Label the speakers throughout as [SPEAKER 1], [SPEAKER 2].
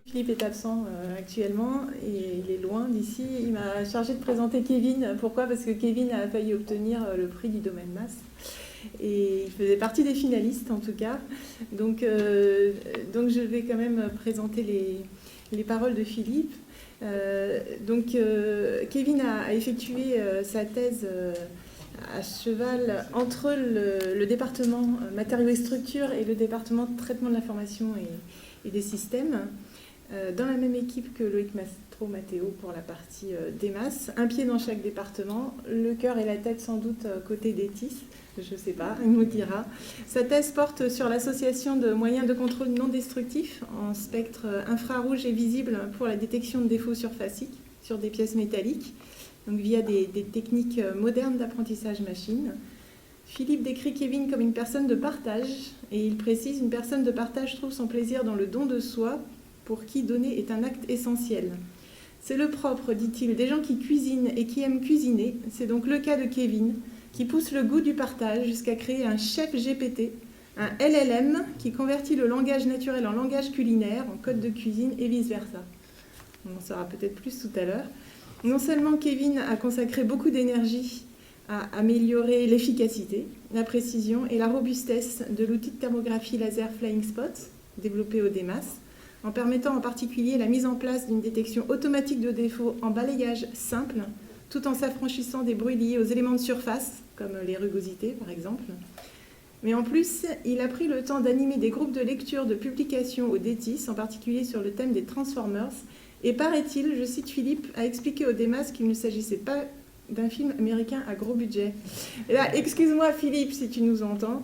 [SPEAKER 1] Philippe est absent actuellement et il est loin d'ici. Il m'a chargé de présenter Kevin. Pourquoi? Parce que Kevin a failli obtenir le prix du domaine masse. Et il faisait partie des finalistes en tout cas. Donc je vais quand même présenter les paroles de Philippe. Kevin a effectué sa thèse à cheval entre le département matériaux et structures et le département de traitement de l'information et des systèmes, dans la même équipe que Loïc Mastro-Mathéo pour la partie DEMAS, un pied dans chaque département, le cœur et la tête sans doute côté DETIS, je ne sais pas, il nous dira. Sa thèse porte sur l'association de moyens de contrôle non destructifs en spectre infrarouge et visible pour la détection de défauts surfaciques sur des pièces métalliques, donc via des techniques modernes d'apprentissage machine. Philippe décrit Kevin comme une personne de partage, et il précise: une personne de partage trouve son plaisir dans le don de soi, pour qui donner est un acte essentiel. C'est le propre, dit-il, des gens qui cuisinent et qui aiment cuisiner. C'est donc le cas de Kevin, qui pousse le goût du partage jusqu'à créer un chef GPT, un LLM qui convertit le langage naturel en langage culinaire, en code de cuisine et vice-versa. On en saura peut-être plus tout à l'heure. Non seulement Kevin a consacré beaucoup d'énergie à améliorer l'efficacité, la précision et la robustesse de l'outil de thermographie laser Flying Spot, développé au DEMAS, en permettant en particulier la mise en place d'une détection automatique de défauts en balayage simple, tout en s'affranchissant des bruits liés aux éléments de surface, comme les rugosités par exemple. Mais en plus, il a pris le temps d'animer des groupes de lecture de publications au DETIS, en particulier sur le thème des Transformers, et paraît-il, je cite Philippe, a expliqué au DEMAS qu'il ne s'agissait pas d'un film américain à gros budget. Et là, excuse-moi Philippe si tu nous entends.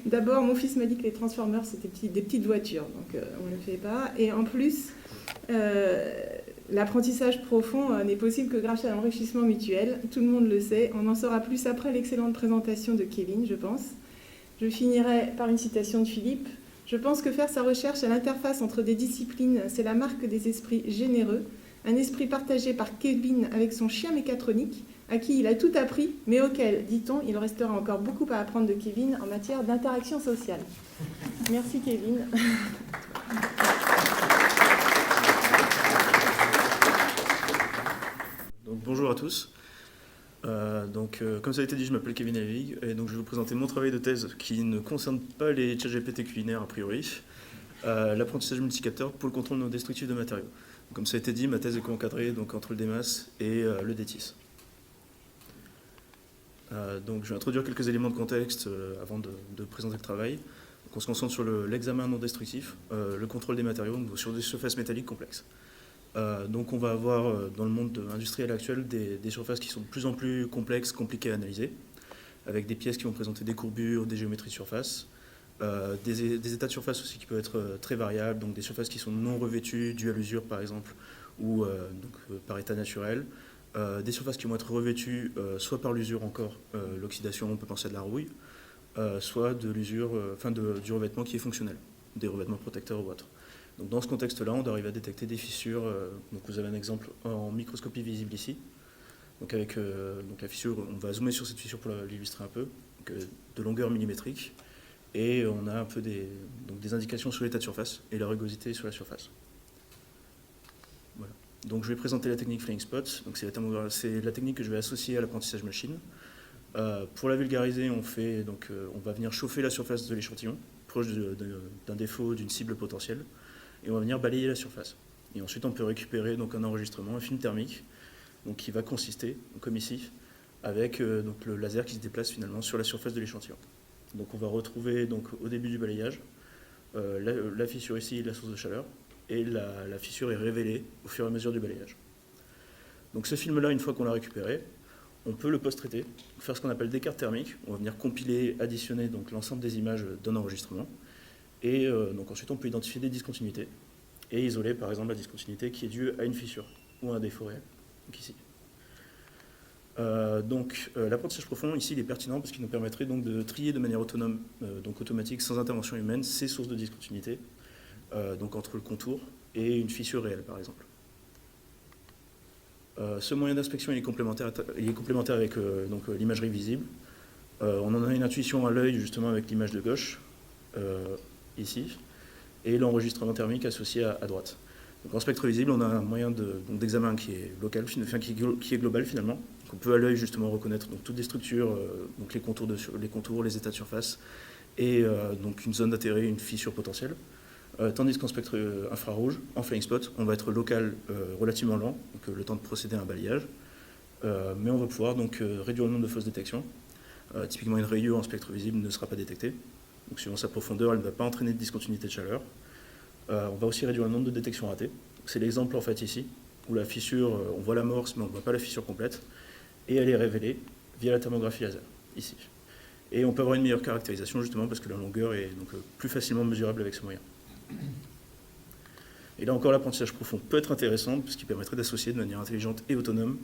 [SPEAKER 1] D'abord, mon fils m'a dit que les Transformers c'était des petites voitures, donc on ne le fait pas. Et en plus, l'apprentissage profond n'est possible que grâce à l'enrichissement mutuel. Tout le monde le sait. On en saura plus après l'excellente présentation de Kevin, je pense. Je finirai par une citation de Philippe. Je pense que faire sa recherche à l'interface entre des disciplines, c'est la marque des esprits généreux. Un esprit partagé par Kevin avec son chien mécatronique, à qui il a tout appris, mais auquel, dit-on, il restera encore beaucoup à apprendre de Kevin en matière d'interaction sociale. Merci Kevin.
[SPEAKER 2] Donc, bonjour à tous. Comme ça a été dit, je m'appelle Kevin Helvig et donc je vais vous présenter mon travail de thèse qui ne concerne pas les ChatGPT culinaires a priori, l'apprentissage multicapteur pour le contrôle non destructif de matériaux. Comme ça a été dit, ma thèse est co-encadrée donc, entre le DEMAS et le DETIS. Donc je vais introduire quelques éléments de contexte avant de présenter le travail. Donc, on se concentre sur l'examen non destructif, le contrôle des matériaux, donc sur des surfaces métalliques complexes. Donc on va avoir dans le monde industriel actuel des surfaces qui sont de plus en plus complexes, compliquées à analyser, avec des pièces qui vont présenter des courbures, des géométries de surface, des états de surface aussi qui peuvent être très variables, donc des surfaces qui sont non revêtues, dues à l'usure par exemple, ou par état naturel, des surfaces qui vont être revêtues soit par l'usure encore, l'oxydation, on peut penser à de la rouille, soit de l'usure, du revêtement qui est fonctionnel, des revêtements protecteurs ou autres. Donc dans ce contexte-là, on doit arriver à détecter des fissures. Donc vous avez un exemple en microscopie visible ici. Donc avec la fissure, on va zoomer sur cette fissure pour l'illustrer un peu, de longueur millimétrique. Et on a un peu des indications sur l'état de surface et la rugosité sur la surface. Voilà. Donc je vais présenter la technique Flying Spot. Donc c'est la technique que je vais associer à l'apprentissage machine. Pour la vulgariser, on va venir chauffer la surface de l'échantillon, proche d'un défaut, d'une cible potentielle. Et on va venir balayer la surface. Et ensuite, on peut récupérer donc, un enregistrement, un film thermique, donc, qui va consister, comme ici, avec le laser qui se déplace finalement sur la surface de l'échantillon. Donc on va retrouver donc, au début du balayage la fissure ici, la source de chaleur, et la fissure est révélée au fur et à mesure du balayage. Donc ce film-là, une fois qu'on l'a récupéré, on peut le post-traiter, faire ce qu'on appelle des cartes thermiques. On va venir compiler, additionner l'ensemble des images d'un enregistrement. Et donc ensuite, on peut identifier des discontinuités et isoler, par exemple, la discontinuité qui est due à une fissure ou à un défaut réel, donc ici. L'apprentissage profond, ici, il est pertinent parce qu'il nous permettrait donc, de trier de manière autonome, donc automatique, sans intervention humaine, ces sources de discontinuité, donc entre le contour et une fissure réelle, par exemple. Ce moyen d'inspection il est complémentaire avec l'imagerie visible. On en a une intuition à l'œil justement avec l'image de gauche, ici, et l'enregistrement thermique associé à droite. Donc en spectre visible, on a un moyen d'examen qui est local, qui est global finalement. Donc on peut à l'œil justement reconnaître donc, toutes les structures, donc les contours, les états de surface, et donc une zone d'intérêt, une fissure potentielle. Tandis qu'en spectre infrarouge, en flying spot, on va être local relativement lent, donc le temps de procéder à un balayage, mais on va pouvoir donc réduire le nombre de fausses détections. Typiquement, une rayure en spectre visible ne sera pas détectée. Donc, suivant sa profondeur, elle ne va pas entraîner de discontinuité de chaleur. On va aussi réduire le nombre de détections ratées. C'est l'exemple en fait ici, où la fissure, on voit l'amorce, mais on ne voit pas la fissure complète, et elle est révélée via la thermographie laser, ici. Et on peut avoir une meilleure caractérisation justement parce que la longueur est donc plus facilement mesurable avec ce moyen. Et là encore, l'apprentissage profond peut être intéressant puisqu'il permettrait d'associer de manière intelligente et autonome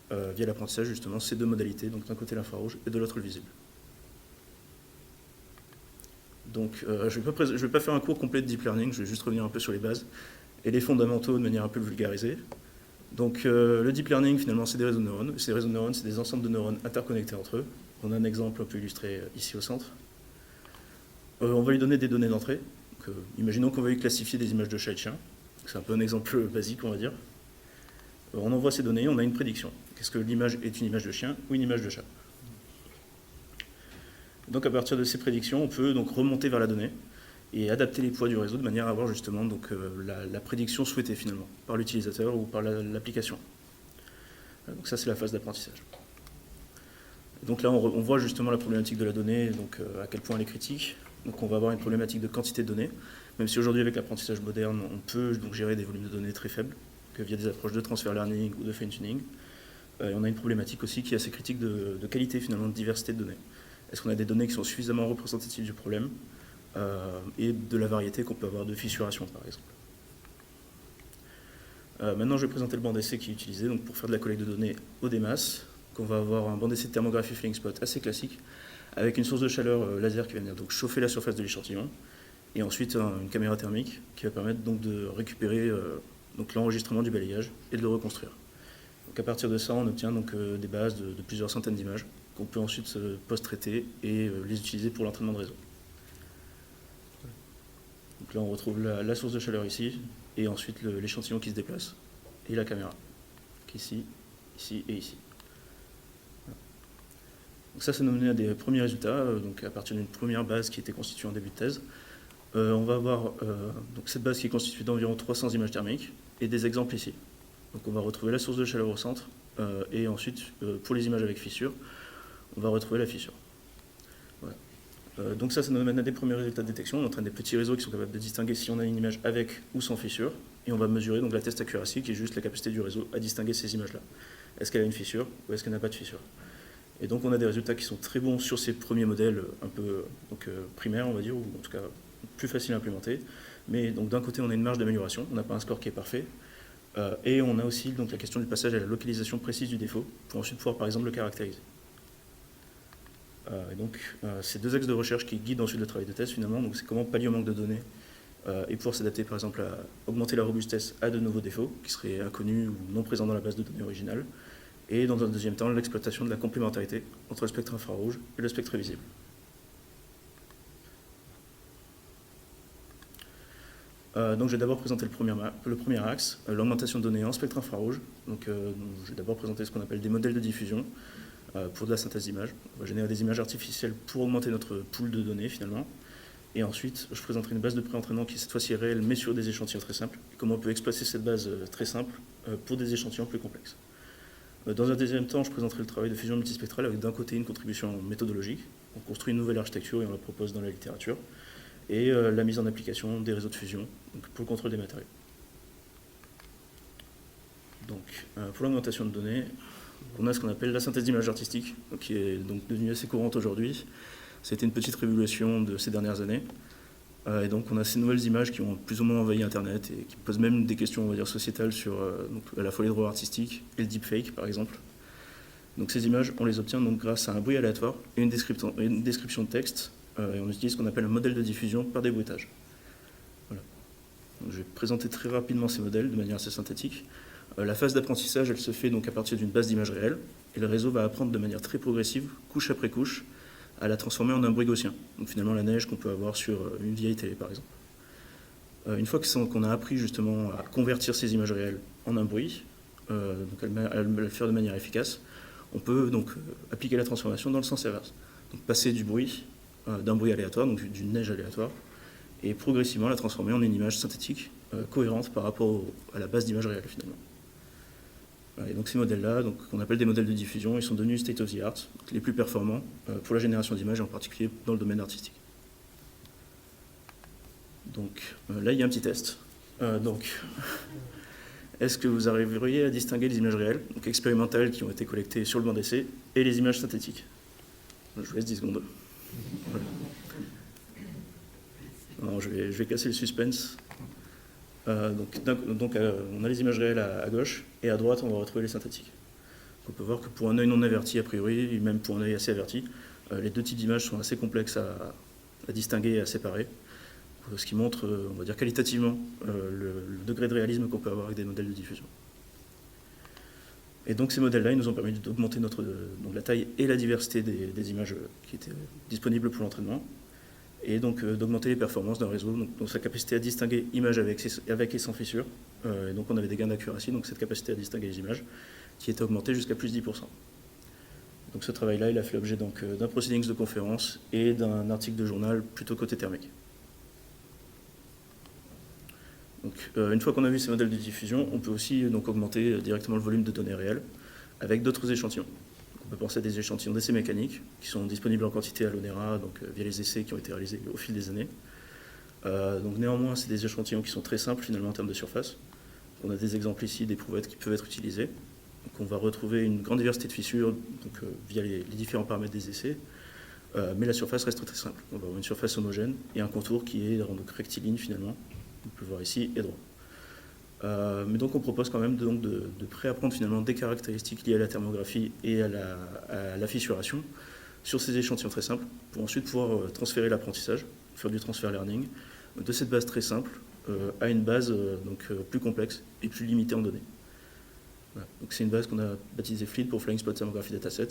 [SPEAKER 2] via l'apprentissage justement ces deux modalités, donc d'un côté l'infrarouge et de l'autre le visible. Donc je ne vais pas faire un cours complet de deep learning, je vais juste revenir un peu sur les bases et les fondamentaux de manière un peu vulgarisée. Donc le deep learning finalement c'est des réseaux de neurones, ces réseaux de neurones c'est des ensembles de neurones interconnectés entre eux. On a un exemple un peu illustré ici au centre. On va lui donner des données d'entrée. Imaginons qu'on va lui classifier des images de chat et de chien. C'est un peu un exemple basique, on va dire. On envoie ces données, on a une prédiction. Est-ce que l'image est une image de chien ou une image de chat? Donc à partir de ces prédictions, on peut donc remonter vers la donnée et adapter les poids du réseau de manière à avoir justement donc, la prédiction souhaitée finalement par l'utilisateur ou par l'application. Donc ça c'est la phase d'apprentissage. Donc là on voit justement la problématique de la donnée, donc à quel point elle est critique. Donc on va avoir une problématique de quantité de données, même si aujourd'hui avec l'apprentissage moderne, on peut donc gérer des volumes de données très faibles, via des approches de transfer learning ou de fine-tuning. Et on a une problématique aussi qui est assez critique de qualité finalement, de diversité de données. Est-ce qu'on a des données qui sont suffisamment représentatives du problème et de la variété qu'on peut avoir de fissuration par exemple. Maintenant je vais présenter le banc d'essai qui est utilisé donc, pour faire de la collecte de données au DMAS. On va avoir un banc d'essai de thermographie flying spot assez classique, avec une source de chaleur laser qui va venir donc chauffer la surface de l'échantillon, et ensuite une caméra thermique qui va permettre donc de récupérer l'enregistrement du balayage et de le reconstruire. Donc à partir de ça, on obtient donc des bases de plusieurs centaines d'images qu'on peut ensuite post-traiter et les utiliser pour l'entraînement de réseau. Donc là, on retrouve la source de chaleur ici, et ensuite l'échantillon qui se déplace, et la caméra, qui est ici, ici et ici. Donc ça nous menait à des premiers résultats, donc à partir d'une première base qui était constituée en début de thèse. On va avoir donc cette base qui est constituée d'environ 300 images thermiques et des exemples ici. Donc on va retrouver la source de chaleur au centre et ensuite pour les images avec fissure, on va retrouver la fissure. Voilà. Donc ça nous mène à des premiers résultats de détection. On entraîne des petits réseaux qui sont capables de distinguer si on a une image avec ou sans fissure et on va mesurer donc la test accuracy qui est juste la capacité du réseau à distinguer ces images-là. Est-ce qu'elle a une fissure ou est-ce qu'elle n'a pas de fissure? Et donc on a des résultats qui sont très bons sur ces premiers modèles un peu primaires, on va dire, ou en tout cas plus faciles à implémenter. Mais donc d'un côté on a une marge d'amélioration, on n'a pas un score qui est parfait, et on a aussi donc la question du passage à la localisation précise du défaut, pour ensuite pouvoir par exemple le caractériser. Et donc ces deux axes de recherche qui guident ensuite le travail de test finalement, donc c'est comment pallier au manque de données et pouvoir s'adapter par exemple à augmenter la robustesse à de nouveaux défauts qui seraient inconnus ou non présents dans la base de données originale. Et dans un deuxième temps, l'exploitation de la complémentarité entre le spectre infrarouge et le spectre visible. Donc je vais d'abord présenter le premier axe, l'augmentation de données en spectre infrarouge. Donc je vais d'abord présenter ce qu'on appelle des modèles de diffusion pour de la synthèse d'images. On va générer des images artificielles pour augmenter notre pool de données finalement. Et ensuite, je présenterai une base de pré-entraînement qui cette fois-ci est réelle, mais sur des échantillons très simples. Et comment on peut exploiter cette base très simple pour des échantillons plus complexes. Dans un deuxième temps, je présenterai le travail de fusion multispectrale avec d'un côté une contribution méthodologique. On construit une nouvelle architecture et on la propose dans la littérature. Et la mise en application des réseaux de fusion donc pour le contrôle des matériaux. Donc, pour l'augmentation de données, on a ce qu'on appelle la synthèse d'images artistiques, qui est donc devenue assez courante aujourd'hui. C'était une petite révolution de ces dernières années. Et donc on a ces nouvelles images qui ont plus ou moins envahi Internet et qui posent même des questions, on va dire, sociétales sur donc, à la fois les droits artistiques et le deepfake, par exemple. Donc ces images, on les obtient donc grâce à un bruit aléatoire et une description de texte. Et on utilise ce qu'on appelle un modèle de diffusion par débruitage. Voilà. Donc, je vais présenter très rapidement ces modèles de manière assez synthétique. La phase d'apprentissage, elle se fait donc à partir d'une base d'images réelles, et le réseau va apprendre de manière très progressive, couche après couche, à la transformer en un bruit gaussien. Donc finalement la neige qu'on peut avoir sur une vieille télé par exemple. Une fois qu'on a appris justement à convertir ces images réelles en un bruit, donc à le faire de manière efficace, on peut donc appliquer la transformation dans le sens inverse. Donc passer du bruit, d'un bruit aléatoire, donc d'une neige aléatoire, et progressivement la transformer en une image synthétique cohérente par rapport à la base d'images réelles finalement. Et donc ces modèles-là, qu'on appelle des modèles de diffusion, ils sont devenus state of the art, les plus performants pour la génération d'images, en particulier dans le domaine artistique. Donc là, il y a un petit test. Est-ce que vous arriveriez à distinguer les images réelles, donc expérimentales qui ont été collectées sur le banc d'essai, et les images synthétiques? Je vous laisse 10 secondes. Voilà. Alors, je vais casser le suspense. On a les images réelles à gauche, et à droite, on va retrouver les synthétiques. Donc, on peut voir que pour un œil non averti, a priori, et même pour un œil assez averti, les deux types d'images sont assez complexes à distinguer et à séparer, ce qui montre, on va dire qualitativement, le degré de réalisme qu'on peut avoir avec des modèles de diffusion. Et donc ces modèles-là, ils nous ont permis d'augmenter la taille et la diversité des images qui étaient disponibles pour l'entraînement, et donc d'augmenter les performances d'un réseau, donc sa capacité à distinguer images avec et sans fissures. Et donc on avait des gains d'accuracy, donc cette capacité à distinguer les images, qui était augmentée jusqu'à plus de 10%. Donc ce travail-là, il a fait l'objet d'un proceedings de conférence et d'un article de journal plutôt côté thermique. Donc, une fois qu'on a vu ces modèles de diffusion, on peut aussi augmenter directement le volume de données réelles avec d'autres échantillons. Donc, on peut penser à des échantillons d'essais mécaniques qui sont disponibles en quantité à l'ONERA, via les essais qui ont été réalisés au fil des années. Néanmoins, c'est des échantillons qui sont très simples finalement en termes de surface. On a des exemples ici d'éprouvettes qui peuvent être utilisées. Donc, on va retrouver une grande diversité de fissures via les différents paramètres des essais, mais la surface reste très simple. On va avoir une surface homogène et un contour qui est rectiligne finalement. On peut voir ici et droit. Mais donc on propose quand même de préapprendre finalement des caractéristiques liées à la thermographie et à la fissuration sur ces échantillons très simples, pour ensuite pouvoir transférer l'apprentissage, faire du transfer learning, de cette base très simple à une base plus complexe et plus limitée en données. Voilà. Donc c'est une base qu'on a baptisée FLID pour Flying Spot Thermography Dataset,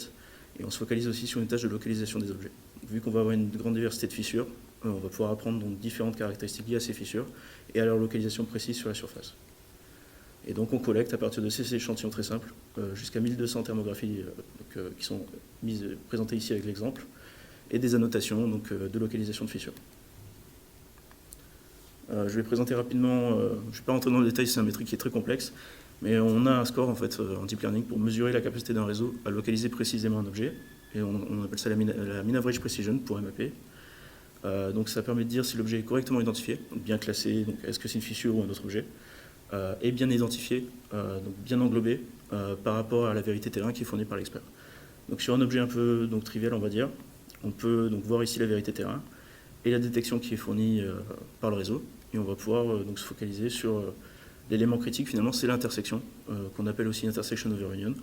[SPEAKER 2] et on se focalise aussi sur une tâche de localisation des objets. Donc, vu qu'on va avoir une grande diversité de fissures, on va pouvoir apprendre différentes caractéristiques liées à ces fissures et à leur localisation précise sur la surface. Et donc on collecte à partir de ces échantillons très simples jusqu'à 1200 thermographies qui sont présentées ici avec l'exemple, et des annotations de localisation de fissures. Je vais présenter rapidement, je ne vais pas rentrer dans le détail, c'est un métrique qui est très complexe, mais on a un score en deep learning pour mesurer la capacité d'un réseau à localiser précisément un objet, et on appelle ça la mean average precision pour MAP. Donc ça permet de dire si l'objet est correctement identifié, donc bien classé, donc est-ce que c'est une fissure ou un autre objet, et bien identifié, donc bien englobé par rapport à la vérité terrain qui est fournie par l'expert. Donc sur un objet un peu trivial, on va dire, on peut voir ici la vérité terrain et la détection qui est fournie par le réseau, et on va pouvoir se focaliser sur l'élément critique finalement, c'est l'intersection, qu'on appelle aussi intersection over union,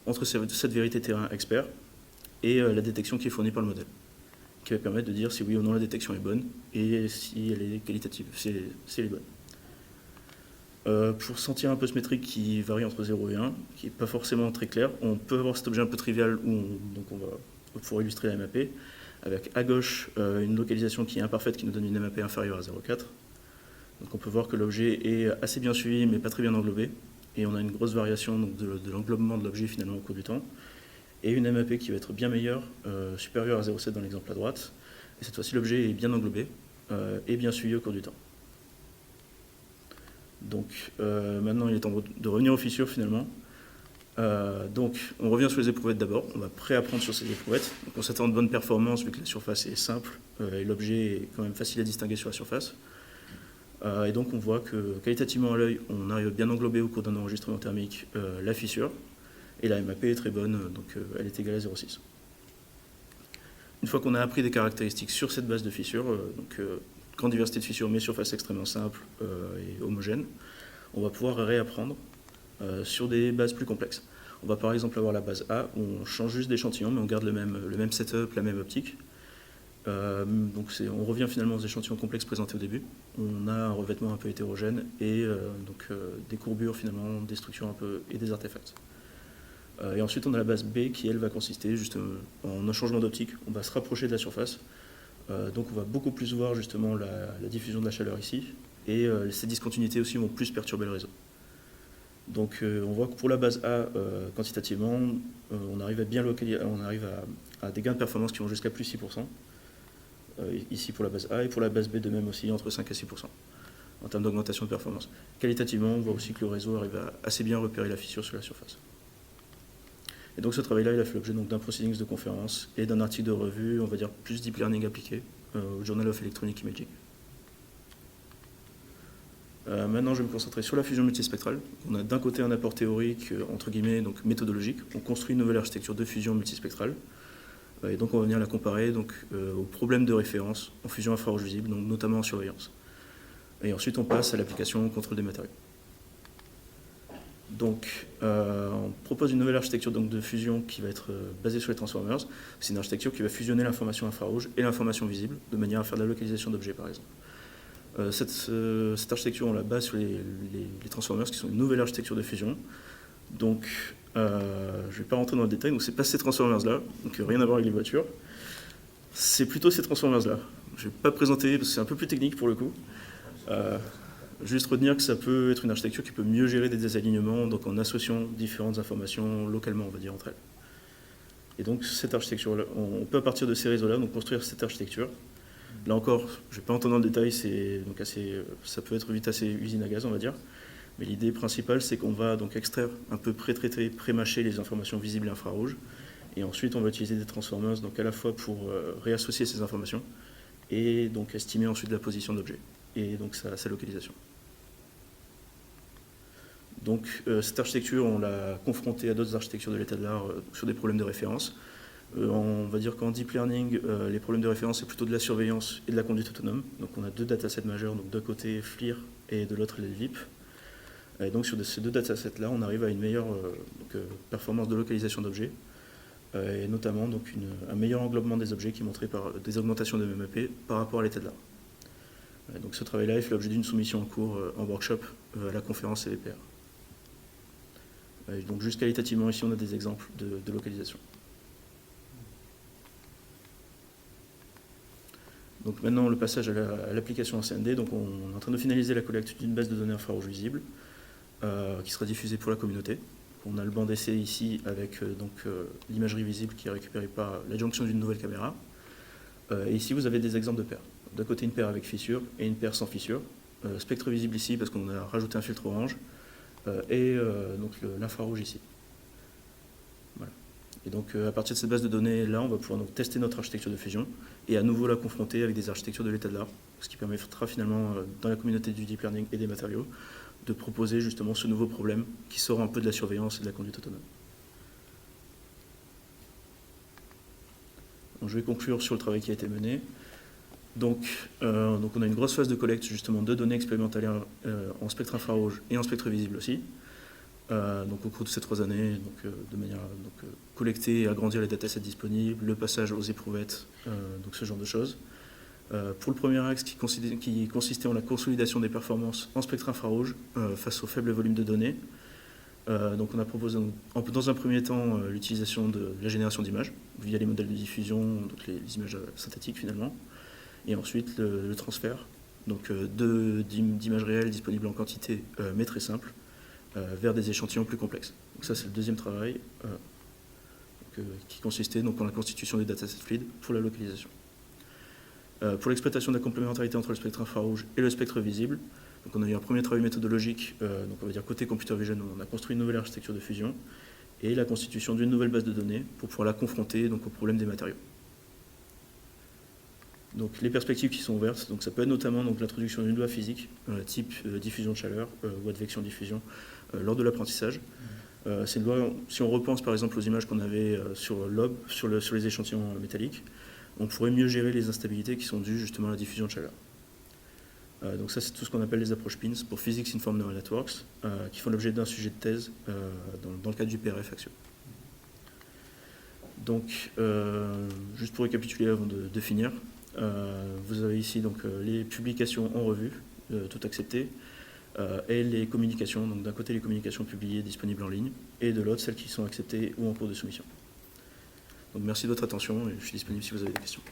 [SPEAKER 2] entre cette vérité terrain expert et la détection qui est fournie par le modèle, qui va permettre de dire si oui ou non la détection est bonne et si elle est qualitative, si elle est bonne. Pour sentir un peu ce métrique qui varie entre 0 et 1, qui n'est pas forcément très clair, on peut avoir cet objet un peu trivial où on va pouvoir illustrer la MAP, avec à gauche une localisation qui est imparfaite qui nous donne une MAP inférieure à 0,4. Donc on peut voir que l'objet est assez bien suivi mais pas très bien englobé, et on a une grosse variation de l'englobement de l'objet finalement au cours du temps, et une MAP qui va être bien meilleure, supérieure à 0,7 dans l'exemple à droite, et cette fois-ci l'objet est bien englobé et bien suivi au cours du temps. Donc maintenant il est temps de revenir aux fissures finalement. Donc on revient sur les éprouvettes d'abord, on va préapprendre sur ces éprouvettes. Donc on s'attend de bonnes performances vu que la surface est simple et l'objet est quand même facile à distinguer sur la surface. Et donc on voit que qualitativement à l'œil, on arrive à bien englober au cours d'un enregistrement thermique la fissure, et la MAP est très bonne, donc elle est égale à 0,6. Une fois qu'on a appris des caractéristiques sur cette base de fissures, grande diversité de fissures mais surface extrêmement simple et homogène, on va pouvoir réapprendre sur des bases plus complexes. On va par exemple avoir la base A où on change juste d'échantillon mais on garde le même setup, la même optique, Donc on revient finalement aux échantillons complexes présentés au début. On a un revêtement un peu hétérogène et des courbures finalement, des structures un peu et des artefacts. Et ensuite on a la base B qui elle va consister juste en un changement d'optique. On va se rapprocher de la surface. Donc on va beaucoup plus voir justement la diffusion de la chaleur ici. Et ces discontinuités aussi vont plus perturber le réseau. Donc on voit que pour la base A, quantitativement, on arrive à bien localiser, on arrive à des gains de performance qui vont jusqu'à plus 6%. Ici pour la base A et pour la base B de même aussi entre 5 et 6% en termes d'augmentation de performance. Qualitativement, on voit aussi que le réseau arrive à assez bien repérer la fissure sur la surface. Et donc ce travail-là, il a fait l'objet d'un proceedings de conférence et d'un article de revue, on va dire plus deep learning appliqué, au Journal of Electronic Imaging. Maintenant, je vais me concentrer sur la fusion multispectrale. On a d'un côté un apport théorique, entre guillemets, donc méthodologique. On construit une nouvelle architecture de fusion multispectrale. Et donc on va venir la comparer aux problèmes de référence en fusion infrarouge visible, donc notamment en surveillance. Et ensuite on passe à l'application au contrôle des matériaux. Donc on propose une nouvelle architecture donc, de fusion qui va être basée sur les transformers. C'est une architecture qui va fusionner l'information infrarouge et l'information visible, de manière à faire de la localisation d'objets par exemple. Cette architecture on la base sur les transformers qui sont une nouvelle architecture de fusion. Donc je ne vais pas rentrer dans le détail, donc c'est pas ces transformers-là, donc rien à voir avec les voitures. C'est plutôt ces transformers-là. Je ne vais pas présenter, parce que c'est un peu plus technique pour le coup. Juste retenir que ça peut être une architecture qui peut mieux gérer des désalignements, donc en associant différentes informations localement, on va dire, entre elles. Et donc cette architecture-là, on peut à partir de ces réseaux-là donc construire cette architecture. Là encore, je ne vais pas entrer dans le détail, ça peut être vite assez usine à gaz, on va dire. Mais l'idée principale, c'est qu'on va donc extraire un peu pré-traiter, pré-mâcher les informations visibles et infrarouges. Et ensuite, on va utiliser des transformers donc à la fois pour réassocier ces informations et donc estimer ensuite la position d'objet et donc sa localisation. Donc cette architecture, on l'a confrontée à d'autres architectures de l'état de l'art sur des problèmes de référence. On va dire qu'en deep learning, les problèmes de référence, c'est plutôt de la surveillance et de la conduite autonome. Donc on a deux datasets majeurs, donc d'un côté FLIR et de l'autre les VIP. Et donc sur ces deux datasets-là, on arrive à une meilleure performance de localisation d'objets, et notamment donc un meilleur englobement des objets qui est montré par des augmentations de MMAP par rapport à l'état de l'art. Donc ce travail-là fait l'objet d'une soumission en cours en workshop à la conférence CVPR. Donc juste qualitativement, ici on a des exemples de localisation. Donc maintenant le passage à l'application en CND, donc on est en train de finaliser la collecte d'une base de données infrarouge visible qui sera diffusée pour la communauté. On a le banc d'essai ici avec l'imagerie visible qui est récupérée par l'adjonction d'une nouvelle caméra. Et ici vous avez des exemples de paires. D'un côté une paire avec fissure et une paire sans fissure. Spectre visible ici parce qu'on a rajouté un filtre orange et donc l'infrarouge ici. Voilà. Et donc à partir de cette base de données là, on va pouvoir donc tester notre architecture de fusion et à nouveau la confronter avec des architectures de l'état de l'art, ce qui permettra finalement dans la communauté du deep learning et des matériaux de proposer justement ce nouveau problème qui sort un peu de la surveillance et de la conduite autonome. Donc, je vais conclure sur le travail qui a été mené. Donc on a une grosse phase de collecte justement de données expérimentales en spectre infrarouge et en spectre visible aussi. Donc au cours de ces 3 années, de manière à collecter et agrandir les datasets disponibles, le passage aux éprouvettes, donc ce genre de choses. Pour le premier axe qui consistait en la consolidation des performances en spectre infrarouge face au faible volume de données, donc on a proposé dans un premier temps l'utilisation de la génération d'images via les modèles de diffusion, donc les images synthétiques finalement, et ensuite le transfert d'images réelles disponibles en quantité mais très simple vers des échantillons plus complexes. Donc ça c'est le deuxième travail qui consistait donc en la constitution des datasets fluides pour la localisation. Pour l'exploitation de la complémentarité entre le spectre infrarouge et le spectre visible, donc on a eu un premier travail méthodologique, donc on va dire côté computer vision, où on a construit une nouvelle architecture de fusion et la constitution d'une nouvelle base de données pour pouvoir la confronter donc, au problème des matériaux. Donc les perspectives qui sont ouvertes, donc ça peut être notamment l'introduction d'une loi physique, type diffusion de chaleur ou advection-diffusion lors de l'apprentissage. C'est une loi, si on repense par exemple aux images qu'on avait sur l'OB, sur les échantillons métalliques, on pourrait mieux gérer les instabilités qui sont dues justement à la diffusion de chaleur. Donc ça c'est tout ce qu'on appelle les approches PINS pour Physics Informed Neural Networks, qui font l'objet d'un sujet de thèse dans le cadre du PRF Axio. Donc, juste pour récapituler avant de finir, vous avez ici donc, les publications en revue, toutes acceptées, et les communications, donc d'un côté les communications publiées disponibles en ligne, et de l'autre celles qui sont acceptées ou en cours de soumission. Donc merci de votre attention et je suis disponible si vous avez des questions.